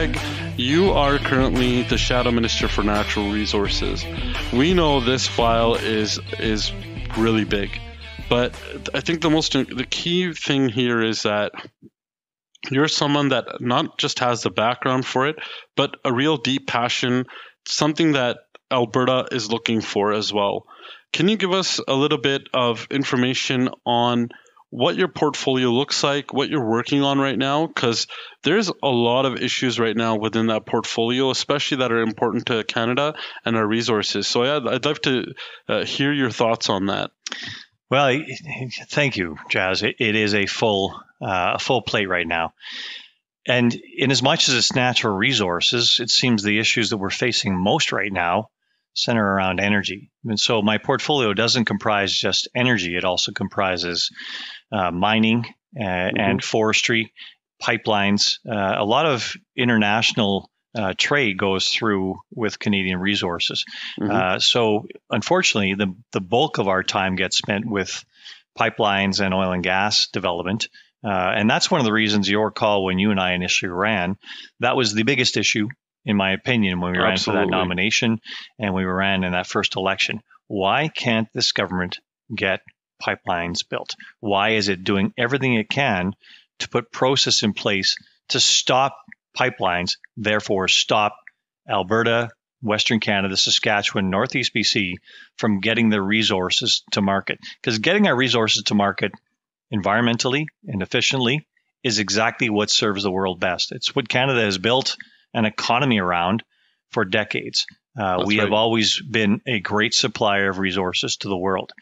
Greg, you are currently the Shadow Minister for Natural Resources. We know this file is really big, but I think the key thing here is that you're someone that not just has the background for it, but a real deep passion, something that Alberta is looking for as well. Can you give us a little bit of information on what your portfolio looks like, what you're working on right now? Because there's a lot of issues right now within that portfolio, especially that are important to Canada and our resources. So I'd love to hear your thoughts on that. Well, thank you, Jas. It is a full plate right now. And in as much as it's natural resources, it seems the issues that we're facing most right now center around energy. And so my portfolio doesn't comprise just energy. It also comprises mining and forestry, pipelines. A lot of international trade goes through with Canadian resources. So unfortunately, the bulk of our time gets spent with pipelines and oil and gas development. And that's one of the reasons you'll recall when you and I initially ran, that was the biggest issue, in my opinion, when we ran for that nomination and we ran in that first election. Why can't this government get pipelines built? Why is it doing everything it can to put process in place to stop pipelines, therefore stop Alberta, Western Canada, Saskatchewan, Northeast BC from getting their resources to market? Because getting our resources to market environmentally and efficiently is exactly what serves the world best. It's what Canada has built an economy around for decades. We have always been a great supplier of resources to the world.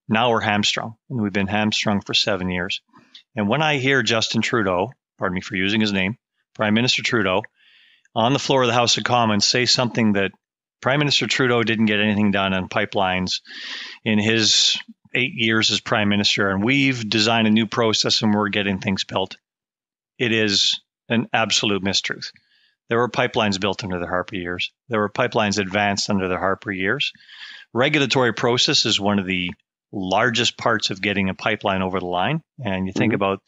Now we're hamstrung, and we've been hamstrung for 7 years. And when I hear Justin Trudeau, pardon me for using his name, Prime Minister Trudeau, on the floor of the House of Commons say something that Prime Minister Trudeau didn't get anything done on pipelines in his 8 years as Prime Minister, and we've designed a new process and we're getting things built. It is an absolute mistruth. There were pipelines built under the Harper years. There were pipelines advanced under the Harper years. Regulatory process is one of the largest parts of getting a pipeline over the line. And you think about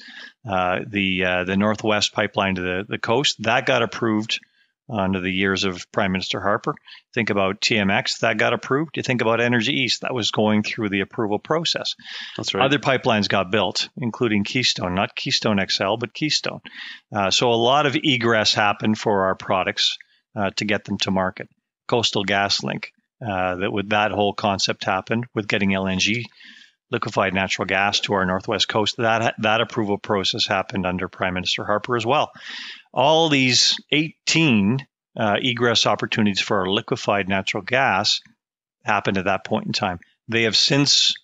the Northwest pipeline to the coast, that got approved under the years of Prime Minister Harper. Think about TMX, that got approved. You think about Energy East, that was going through the approval process. That's right. Other pipelines got built, including Keystone, not Keystone XL, but Keystone. So a lot of egress happened for our products to get them to market. Coastal GasLink, that whole concept happened with getting LNG, liquefied natural gas, to our Northwest coast. That approval process happened under Prime Minister Harper as well. All these 18 egress opportunities for our liquefied natural gas happened at that point in time. They have since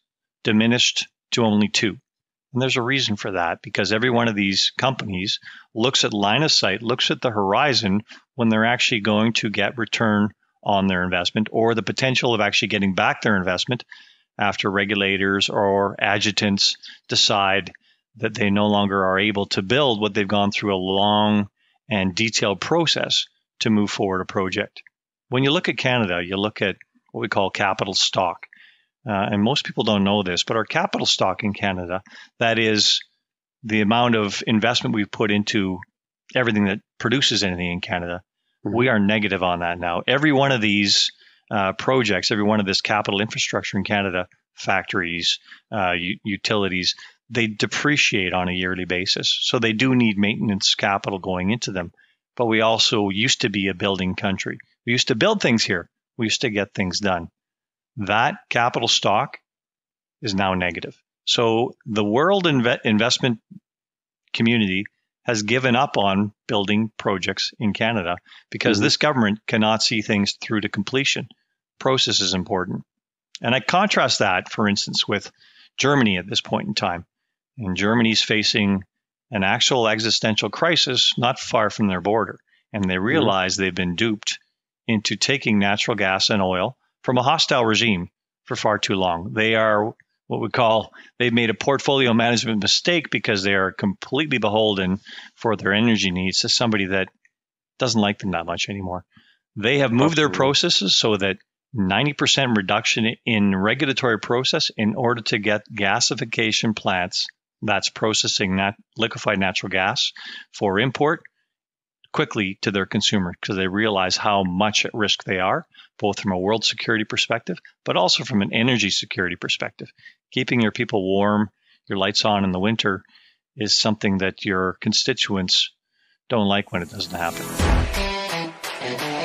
diminished to only 2. And there's a reason for that, because every one of these companies looks at line of sight, looks at the horizon when they're actually going to get return on their investment, or the potential of actually getting back their investment after regulators or adjutants decide that they no longer are able to build what they've gone through a long and detailed process to move forward a project. When you look at Canada, you look at what we call capital stock. And most people don't know this, but our capital stock in Canada, that is the amount of investment we've put into everything that produces anything in Canada, we are negative on that now. Every one of these projects, every one of this capital infrastructure in Canada, factories, utilities, they depreciate on a yearly basis. So they do need maintenance capital going into them. But we also used to be a building country. We used to build things here. We used to get things done. That capital stock is now negative. So the world investment community has given up on building projects in Canada because this government cannot see things through to completion. Process is important. And I contrast that, for instance, with Germany at this point in time. And Germany's facing an actual existential crisis not far from their border. And they realize they've been duped into taking natural gas and oil from a hostile regime for far too long. They are what we call, they've made a portfolio management mistake because they are completely beholden for their energy needs to somebody that doesn't like them that much anymore. They have moved their processes so that 90% reduction in regulatory process in order to get gasification plants that's processing liquefied natural gas for import quickly to their consumer because they realize how much at risk they are, both from a world security perspective, but also from an energy security perspective. Keeping your people warm, your lights on in the winter is something that your constituents don't like when it doesn't happen.